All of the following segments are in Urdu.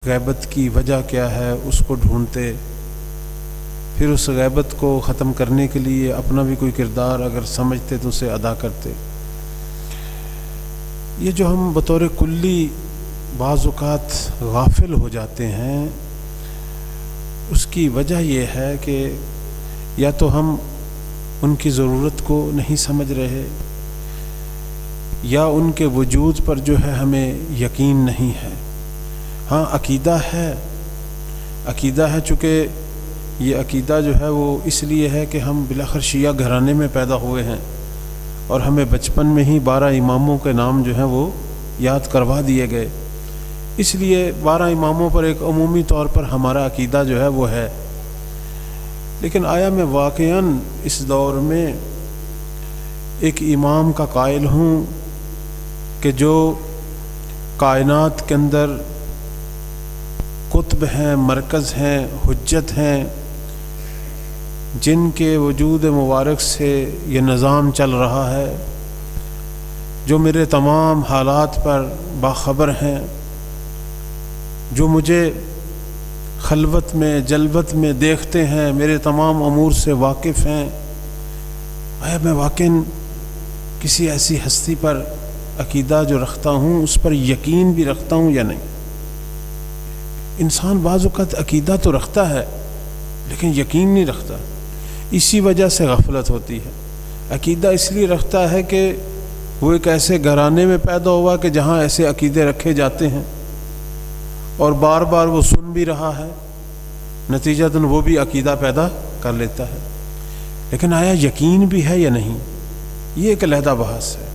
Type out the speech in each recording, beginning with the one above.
غیبت کی وجہ کیا ہے اس کو ڈھونڈتے، پھر اس غیبت کو ختم کرنے کے لیے اپنا بھی کوئی کردار اگر سمجھتے تو اسے ادا کرتے۔ یہ جو ہم بطور کلی بعض اوقات غافل ہو جاتے ہیں، اس کی وجہ یہ ہے کہ یا تو ہم ان کی ضرورت کو نہیں سمجھ رہے، یا ان کے وجود پر جو ہے ہمیں یقین نہیں ہے۔ ہاں عقیدہ ہے چونکہ یہ عقیدہ جو ہے وہ اس لیے ہے کہ ہم بالاخر شیعہ گھرانے میں پیدا ہوئے ہیں، اور ہمیں بچپن میں ہی 12 اماموں کے نام جو ہیں وہ یاد کروا دیے گئے، اس لیے 12 اماموں پر ایک عمومی طور پر ہمارا عقیدہ جو ہے وہ ہے۔ لیکن آیا میں واقعاً اس دور میں ایک امام کا قائل ہوں کہ جو کائنات کے اندر قطب ہیں، مرکز ہیں، حجت ہیں، جن کے وجود مبارک سے یہ نظام چل رہا ہے، جو میرے تمام حالات پر باخبر ہیں، جو مجھے خلوت میں جلوت میں دیکھتے ہیں، میرے تمام امور سے واقف ہیں، آیا میں واقعاً کسی ایسی ہستی پر عقیدہ جو رکھتا ہوں اس پر یقین بھی رکھتا ہوں یا نہیں؟ انسان بعض اوقات عقیدہ تو رکھتا ہے لیکن یقین نہیں رکھتا، اسی وجہ سے غفلت ہوتی ہے۔ عقیدہ اس لیے رکھتا ہے کہ وہ ایک ایسے گھرانے میں پیدا ہوا کہ جہاں ایسے عقیدے رکھے جاتے ہیں، اور بار بار وہ سن بھی رہا ہے، نتیجتاً وہ بھی عقیدہ پیدا کر لیتا ہے۔ لیکن آیا یقین بھی ہے یا نہیں، یہ ایک علیحدہ بحث ہے۔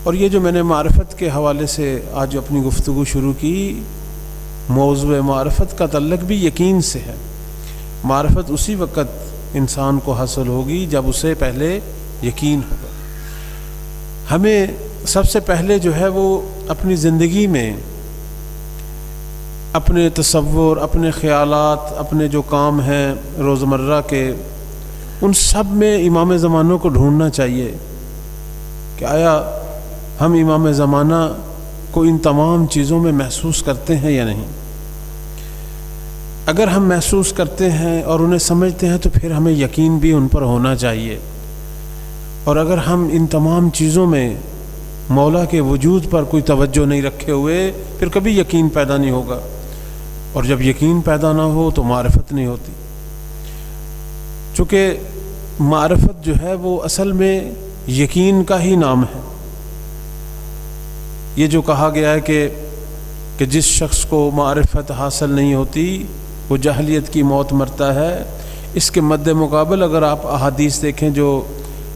اور یہ جو میں نے معرفت کے حوالے سے آج اپنی گفتگو شروع کی، موضوع معرفت کا تعلق بھی یقین سے ہے۔ معرفت اسی وقت انسان کو حاصل ہوگی جب اسے پہلے یقین ہوگا۔ ہمیں سب سے پہلے جو ہے وہ اپنی زندگی میں اپنے تصور، اپنے خیالات، اپنے جو کام ہیں روزمرہ کے، ان سب میں امام زمانوں کو ڈھونڈنا چاہیے کہ آیا ہم امام زمانہ کو ان تمام چیزوں میں محسوس کرتے ہیں یا نہیں۔ اگر ہم محسوس کرتے ہیں اور انہیں سمجھتے ہیں تو پھر ہمیں یقین بھی ان پر ہونا چاہیے، اور اگر ہم ان تمام چیزوں میں مولا کے وجود پر کوئی توجہ نہیں رکھے ہوئے پھر کبھی یقین پیدا نہیں ہوگا، اور جب یقین پیدا نہ ہو تو معرفت نہیں ہوتی۔ چونکہ معرفت جو ہے وہ اصل میں یقین کا ہی نام ہے۔ یہ جو کہا گیا ہے کہ جس شخص کو معرفت حاصل نہیں ہوتی وہ جاہلیت کی موت مرتا ہے، اس کے مد مقابل اگر آپ احادیث دیکھیں جو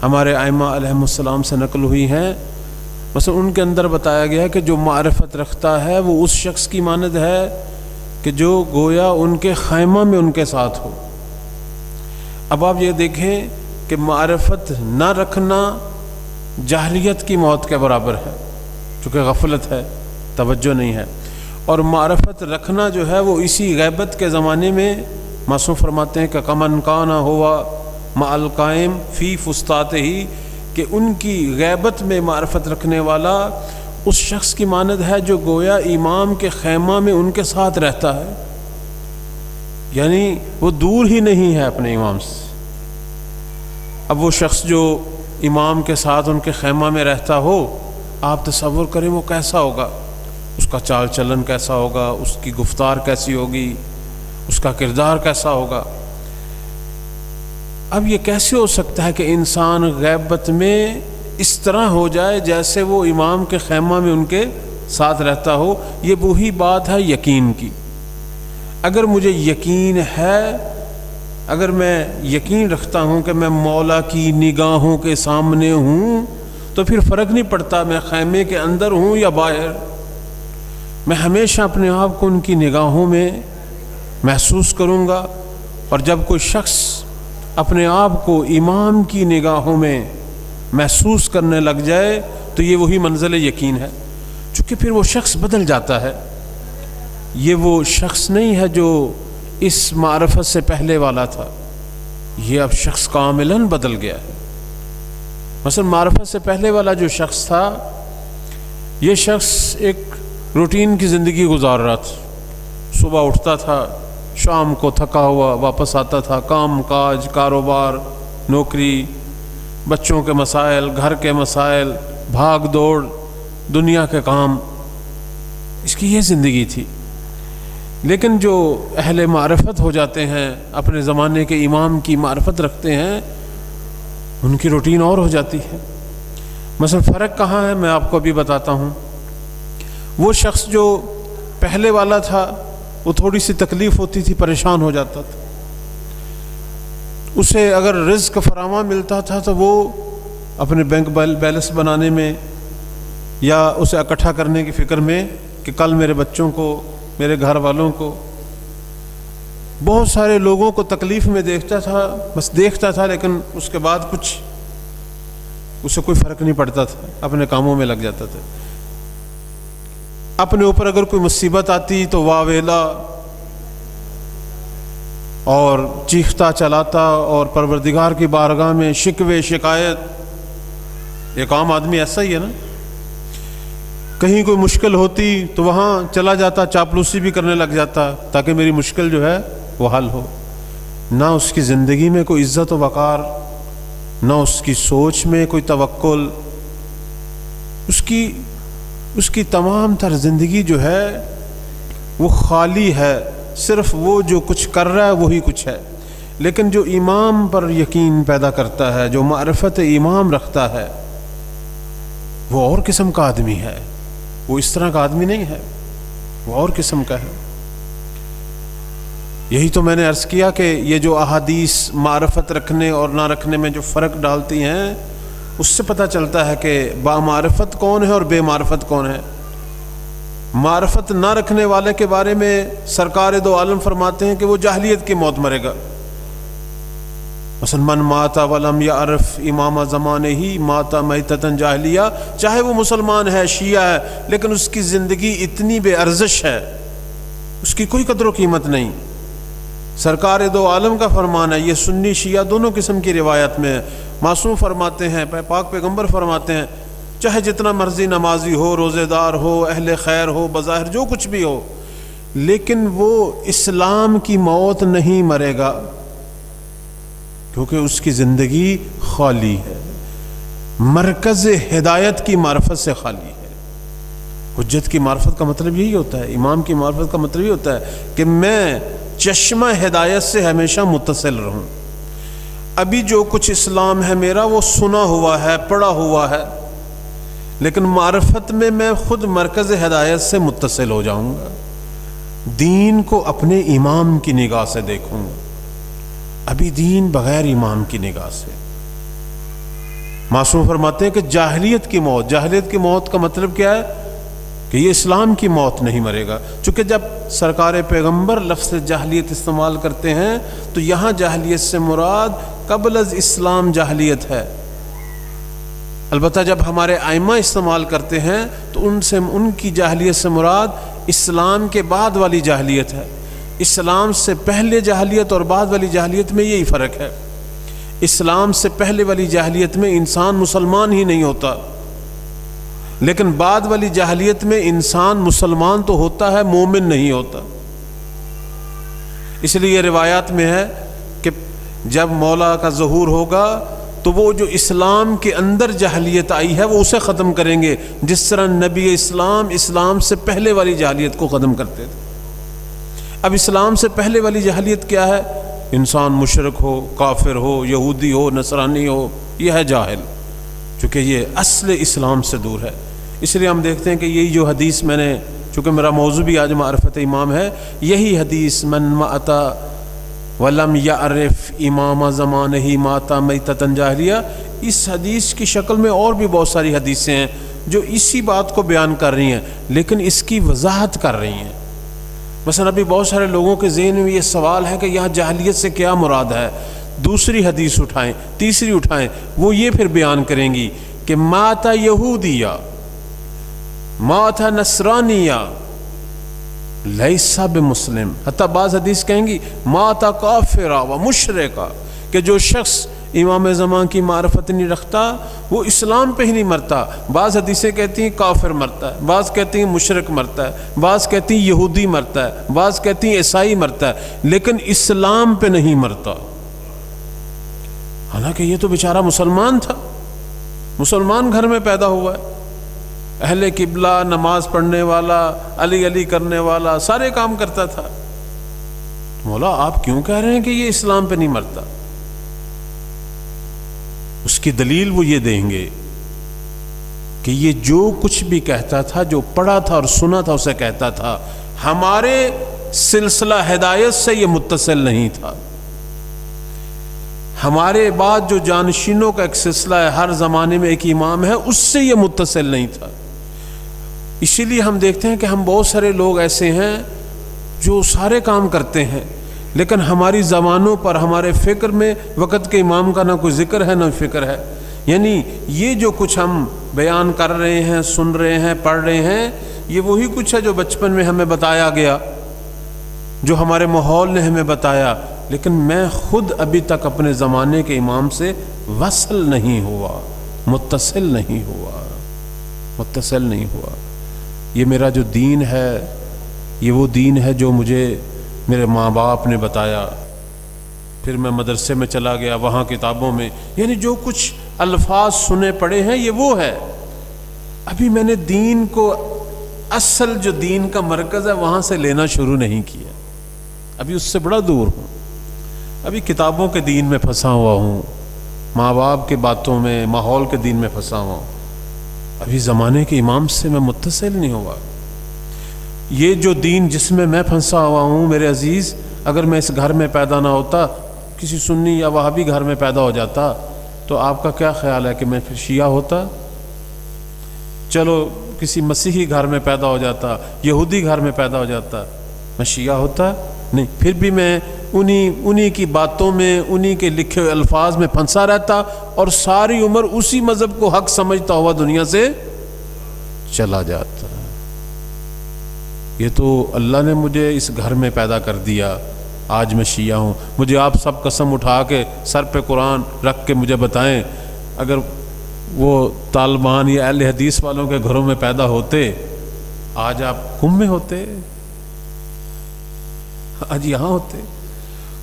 ہمارے ائمہ علیہم السلام سے نقل ہوئی ہیں، مثلا ان کے اندر بتایا گیا ہے کہ جو معرفت رکھتا ہے وہ اس شخص کی مانند ہے کہ جو گویا ان کے خیمہ میں ان کے ساتھ ہو۔ اب آپ یہ دیکھیں کہ معرفت نہ رکھنا جاہلیت کی موت کے برابر ہے، چونکہ غفلت ہے، توجہ نہیں ہے، اور معرفت رکھنا جو ہے وہ اسی غیبت کے زمانے میں معصوم فرماتے ہیں کہ کمن کانا ہوا مع القائم فی فسطاط ہی، کہ ان کی غیبت میں معرفت رکھنے والا اس شخص کی مانند ہے جو گویا امام کے خیمہ میں ان کے ساتھ رہتا ہے، یعنی وہ دور ہی نہیں ہے اپنے امام سے۔ اب وہ شخص جو امام کے ساتھ ان کے خیمہ میں رہتا ہو، آپ تصور کریں وہ کیسا ہوگا، اس کا چال چلن کیسا ہوگا، اس کی گفتار کیسی ہوگی، اس کا کردار کیسا ہوگا۔ اب یہ کیسے ہو سکتا ہے کہ انسان غیبت میں اس طرح ہو جائے جیسے وہ امام کے خیمہ میں ان کے ساتھ رہتا ہو؟ یہ وہی بات ہے یقین کی۔ اگر مجھے یقین ہے، اگر میں یقین رکھتا ہوں کہ میں مولا کی نگاہوں کے سامنے ہوں، تو پھر فرق نہیں پڑتا میں خیمے کے اندر ہوں یا باہر، میں ہمیشہ اپنے آپ کو ان کی نگاہوں میں محسوس کروں گا۔ اور جب کوئی شخص اپنے آپ کو امام کی نگاہوں میں محسوس کرنے لگ جائے تو یہ وہی منزل یقین ہے، چونکہ پھر وہ شخص بدل جاتا ہے۔ یہ وہ شخص نہیں ہے جو اس معرفت سے پہلے والا تھا، یہ اب شخص کاملاً بدل گیا ہے۔ مثلا معرفت سے پہلے والا جو شخص تھا، یہ شخص ایک روٹین کی زندگی گزار رہا تھا، صبح اٹھتا تھا، شام کو تھکا ہوا واپس آتا تھا، کام کاج، کاروبار، نوکری، بچوں کے مسائل، گھر کے مسائل، بھاگ دوڑ، دنیا کے کام، اس کی یہ زندگی تھی۔ لیکن جو اہل معرفت ہو جاتے ہیں، اپنے زمانے کے امام کی معرفت رکھتے ہیں، ان کی روٹین اور ہو جاتی ہے۔ مثلا فرق کہاں ہے، میں آپ کو ابھی بتاتا ہوں۔ وہ شخص جو پہلے والا تھا، وہ تھوڑی سی تکلیف ہوتی تھی، پریشان ہو جاتا تھا، اسے اگر رزق فراواں ملتا تھا تو وہ اپنے بینک بیلنس بنانے میں یا اسے اکٹھا کرنے کی فکر میں کہ کل میرے بچوں کو، میرے گھر والوں کو، بہت سارے لوگوں کو تکلیف میں دیکھتا تھا، بس دیکھتا تھا، لیکن اس کے بعد کچھ اسے کوئی فرق نہیں پڑتا تھا، اپنے کاموں میں لگ جاتا تھا۔ اپنے اوپر اگر کوئی مصیبت آتی تو واہ ویلا اور چیختا چلاتا اور پروردگار کی بارگاہ میں شکوے شکایت۔ ایک عام آدمی ایسا ہی ہے نا، کہیں کوئی مشکل ہوتی تو وہاں چلا جاتا، چاپلوسی بھی کرنے لگ جاتا تاکہ میری مشکل جو ہے وہ حل ہو۔ نہ اس کی زندگی میں کوئی عزت و وقار، نہ اس کی سوچ میں کوئی توکل، اس کی تمام تر زندگی جو ہے وہ خالی ہے، صرف وہ جو کچھ کر رہا ہے وہی کچھ ہے۔ لیکن جو امام پر یقین پیدا کرتا ہے، جو معرفت امام رکھتا ہے، وہ اور قسم کا آدمی ہے، وہ اس طرح کا آدمی نہیں ہے، وہ اور قسم کا ہے۔ یہی تو میں نے عرض کیا کہ یہ جو احادیث معرفت رکھنے اور نہ رکھنے میں جو فرق ڈالتی ہیں، اس سے پتہ چلتا ہے کہ بامعرفت کون ہے اور بے معرفت کون ہے۔ معرفت نہ رکھنے والے کے بارے میں سرکار دو عالم فرماتے ہیں کہ وہ جاہلیت کی موت مرے گا۔ مثلا من مات ولم یعرف امام زمانے ہی مات میتۃ جاہلیہ، چاہے وہ مسلمان ہے، شیعہ ہے، لیکن اس کی زندگی اتنی بے ارزش ہے، اس کی کوئی قدر و قیمت نہیں۔ سرکار دو عالم کا فرمان ہے، یہ سنی شیعہ دونوں قسم کی روایت میں ہے۔ معصوم فرماتے ہیں، پاک پیغمبر فرماتے ہیں، چاہے جتنا مرضی نمازی ہو، روزے دار ہو، اہل خیر ہو، بظاہر جو کچھ بھی ہو، لیکن وہ اسلام کی موت نہیں مرے گا، کیونکہ اس کی زندگی خالی ہے، مرکز ہدایت کی معرفت سے خالی ہے۔ حجت کی معرفت کا مطلب یہی ہوتا ہے، امام کی معرفت کا مطلب یہ ہوتا ہے کہ میں چشمہ ہدایت سے ہمیشہ متصل رہوں۔ ابھی جو کچھ اسلام ہے میرا وہ سنا ہوا ہے، پڑھا ہوا ہے، لیکن معرفت میں میں خود مرکز ہدایت سے متصل ہو جاؤں گا، دین کو اپنے امام کی نگاہ سے دیکھوں گا، ابھی دین بغیر امام کی نگاہ سے۔ معصوم فرماتے ہیں کہ جاہلیت کی موت کا مطلب کیا ہے کہ یہ اسلام کی موت نہیں مرے گا، چونکہ جب سرکار پیغمبر لفظ جاہلیت استعمال کرتے ہیں تو یہاں جاہلیت سے مراد قبل از اسلام جاہلیت ہے۔ البتہ جب ہمارے ائمہ استعمال کرتے ہیں تو ان کی جاہلیت سے مراد اسلام کے بعد والی جاہلیت ہے۔ اسلام سے پہلے جاہلیت اور بعد والی جاہلیت میں یہی فرق ہے۔ اسلام سے پہلے والی جاہلیت میں انسان مسلمان ہی نہیں ہوتا، لیکن بعد والی جاہلیت میں انسان مسلمان تو ہوتا ہے، مومن نہیں ہوتا۔ اس لیے یہ روایات میں ہے کہ جب مولا کا ظہور ہوگا تو وہ جو اسلام کے اندر جاہلیت آئی ہے وہ اسے ختم کریں گے، جس طرح نبی اسلام سے پہلے والی جاہلیت کو ختم کرتے تھے۔ اب اسلام سے پہلے والی جاہلیت کیا ہے؟ انسان مشرک ہو، کافر ہو، یہودی ہو، نصرانی ہو، یہ ہے جاہل، چونکہ یہ اصل اسلام سے دور ہے۔ اس لیے ہم دیکھتے ہیں کہ یہی جو حدیث میں نے، چونکہ میرا موضوع بھی آج معرفت امام ہے، یہی حدیث من مات ولم یعرف امام زمانہ مات میتۃ جاہلیہ، اس حدیث کی شکل میں اور بھی بہت ساری حدیثیں ہیں جو اسی بات کو بیان کر رہی ہیں، لیکن اس کی وضاحت کر رہی ہیں۔ مثلا ابھی بہت سارے لوگوں کے ذہن میں یہ سوال ہے کہ یہاں جاہلیت سے کیا مراد ہے، دوسری حدیث اٹھائیں، تیسری اٹھائیں، وہ یہ پھر بیان کریں گی کہ مات یہودیہ، مات نصرانیہ لیسا بمسلم، حتیٰ بعض حدیث کہیں گی مات کافرہ و مشرکہ، کہ جو شخص امام زمان کی معرفت نہیں رکھتا وہ اسلام پہ ہی نہیں مرتا۔ بعض حدیثیں کہتی ہیں کافر مرتا ہے، بعض کہتی ہیں مشرک مرتا ہے، بعض کہتی ہیں یہودی مرتا ہے، بعض کہتی ہیں عیسائی مرتا ہے، لیکن اسلام پہ نہیں مرتا۔ حالانکہ یہ تو بیچارہ مسلمان تھا، مسلمان گھر میں پیدا ہوا ہے، اہل قبلہ، نماز پڑھنے والا، علی علی کرنے والا، سارے کام کرتا تھا۔ مولا آپ کیوں کہہ رہے ہیں کہ یہ اسلام پہ نہیں مرتا؟ اس کی دلیل وہ یہ دیں گے کہ یہ جو کچھ بھی کہتا تھا، جو پڑھا تھا اور سنا تھا اسے کہتا تھا، ہمارے سلسلہ ہدایت سے یہ متصل نہیں تھا۔ ہمارے بعد جو جانشینوں کا ایک سلسلہ ہے، ہر زمانے میں ایک امام ہے، اس سے یہ متصل نہیں تھا۔ اسی لیے ہم دیکھتے ہیں کہ ہم بہت سارے لوگ ایسے ہیں جو سارے کام کرتے ہیں، لیکن ہماری زبانوں پر، ہمارے فکر میں وقت کے امام کا نہ کوئی ذکر ہے نہ فکر ہے۔ یعنی یہ جو کچھ ہم بیان کر رہے ہیں، سن رہے ہیں، پڑھ رہے ہیں، یہ وہی کچھ ہے جو بچپن میں ہمیں بتایا گیا، جو ہمارے ماحول نے ہمیں بتایا، لیکن میں خود ابھی تک اپنے زمانے کے امام سے وصل نہیں ہوا، متصل نہیں ہوا۔ یہ میرا جو دین ہے، یہ وہ دین ہے جو مجھے میرے ماں باپ نے بتایا، پھر میں مدرسے میں چلا گیا، وہاں کتابوں میں، یعنی جو کچھ الفاظ سنے پڑے ہیں یہ وہ ہے۔ ابھی میں نے دین کو، اصل جو دین کا مرکز ہے وہاں سے لینا شروع نہیں کیا، ابھی اس سے بڑا دور ہوں، ابھی کتابوں کے دین میں پھنسا ہوا ہوں، ماں باپ کے باتوں میں، ماحول کے دین میں پھنسا ہوا ہوں، ابھی زمانے کے امام سے میں متصل نہیں ہوا۔ یہ جو دین جس میں میں پھنسا ہوا ہوں میرے عزیز، اگر میں اس گھر میں پیدا نہ ہوتا، کسی سنی یا وہابی گھر میں پیدا ہو جاتا، تو آپ کا کیا خیال ہے کہ میں پھر شیعہ ہوتا؟ چلو کسی مسیحی گھر میں پیدا ہو جاتا، یہودی گھر میں پیدا ہو جاتا، میں شیعہ ہوتا؟ نہیں، پھر بھی میں انہی کی باتوں میں، انہی کے لکھے ہوئے الفاظ میں پھنسا رہتا اور ساری عمر اسی مذہب کو حق سمجھتا ہوا دنیا سے چلا جاتا۔ یہ تو اللہ نے مجھے اس گھر میں پیدا کر دیا، آج میں شیعہ ہوں۔ مجھے آپ سب قسم اٹھا کے سر پہ قرآن رکھ کے مجھے بتائیں، اگر وہ طالبان یا اہل حدیث والوں کے گھروں میں پیدا ہوتے، آج آپ کم میں ہوتے، آج یہاں ہوتے۔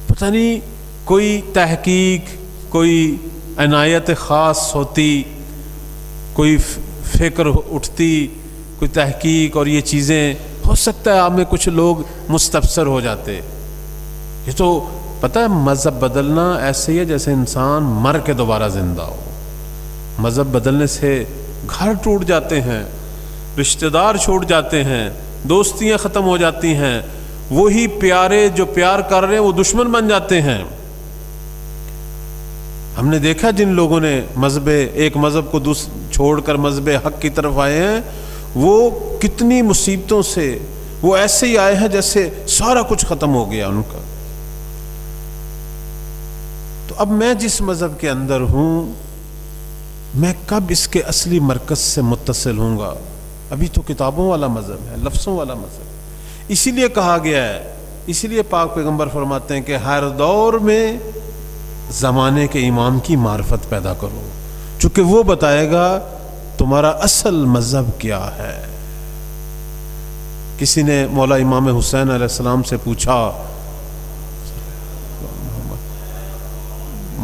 پتہ نہیں کوئی تحقیق، کوئی عنایت خاص ہوتی، کوئی فکر اٹھتی، کوئی تحقیق اور یہ چیزیں، ہو سکتا ہے آپ میں کچھ لوگ مستبصر ہو جاتے۔ یہ تو پتہ ہے مذہب بدلنا ایسے ہی ہے جیسے انسان مر کے دوبارہ زندہ ہو۔ مذہب بدلنے سے گھر ٹوٹ جاتے ہیں، رشتہ دار چھوٹ جاتے ہیں، دوستیاں ختم ہو جاتی ہیں، وہی پیارے جو پیار کر رہے ہیں وہ دشمن بن جاتے ہیں۔ ہم نے دیکھا جن لوگوں نے ایک مذہب کو چھوڑ کر مذہب حق کی طرف آئے ہیں، وہ کتنی مصیبتوں سے، وہ ایسے ہی آئے ہیں جیسے سارا کچھ ختم ہو گیا ان کا۔ تو اب میں جس مذہب کے اندر ہوں، میں کب اس کے اصلی مرکز سے متصل ہوں گا؟ ابھی تو کتابوں والا مذہب ہے، لفظوں والا مذہب۔ اسی لیے کہا گیا ہے، اسی لیے پاک پیغمبر فرماتے ہیں کہ ہر دور میں زمانے کے امام کی معرفت پیدا کرو، چونکہ وہ بتائے گا تمہارا اصل مذہب کیا ہے۔ کسی نے مولا امام حسین علیہ السلام سے پوچھا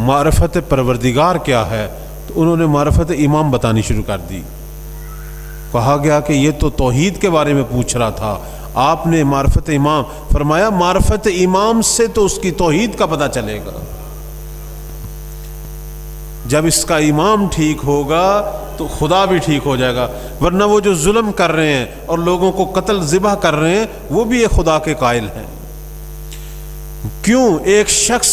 معرفت پروردگار کیا ہے، تو انہوں نے معرفت امام بتانی شروع کر دی۔ کہا گیا کہ یہ تو توحید کے بارے میں پوچھ رہا تھا، آپ نے معرفت امام فرمایا، معرفت امام سے تو اس کی توحید کا پتہ چلے گا۔ جب اس کا امام ٹھیک ہوگا تو خدا بھی ٹھیک ہو جائے گا، ورنہ وہ جو ظلم کر رہے ہیں اور لوگوں کو قتل ذبح کر رہے ہیں وہ بھی ایک خدا کے قائل ہیں۔ کیوں ایک شخص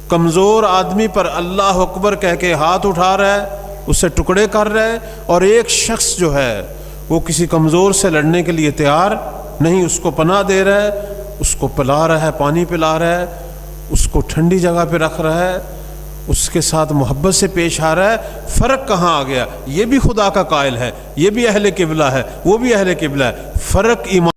کمزور آدمی پر اللہ اکبر کہہ کے ہاتھ اٹھا رہا ہے، اسے ٹکڑے کر رہا ہے، اور ایک شخص جو ہے وہ کسی کمزور سے لڑنے کے لیے تیار نہیں، اس کو پناہ دے رہا ہے، اس کو پلا رہا ہے، پانی پلا رہا ہے، اس کو ٹھنڈی جگہ پہ رکھ رہا ہے، اس کے ساتھ محبت سے پیش آ رہا ہے۔ فرق کہاں آ گیا؟ یہ بھی خدا کا قائل ہے، یہ بھی اہل قبلہ ہے، وہ بھی اہل قبلہ ہے، فرق ایمان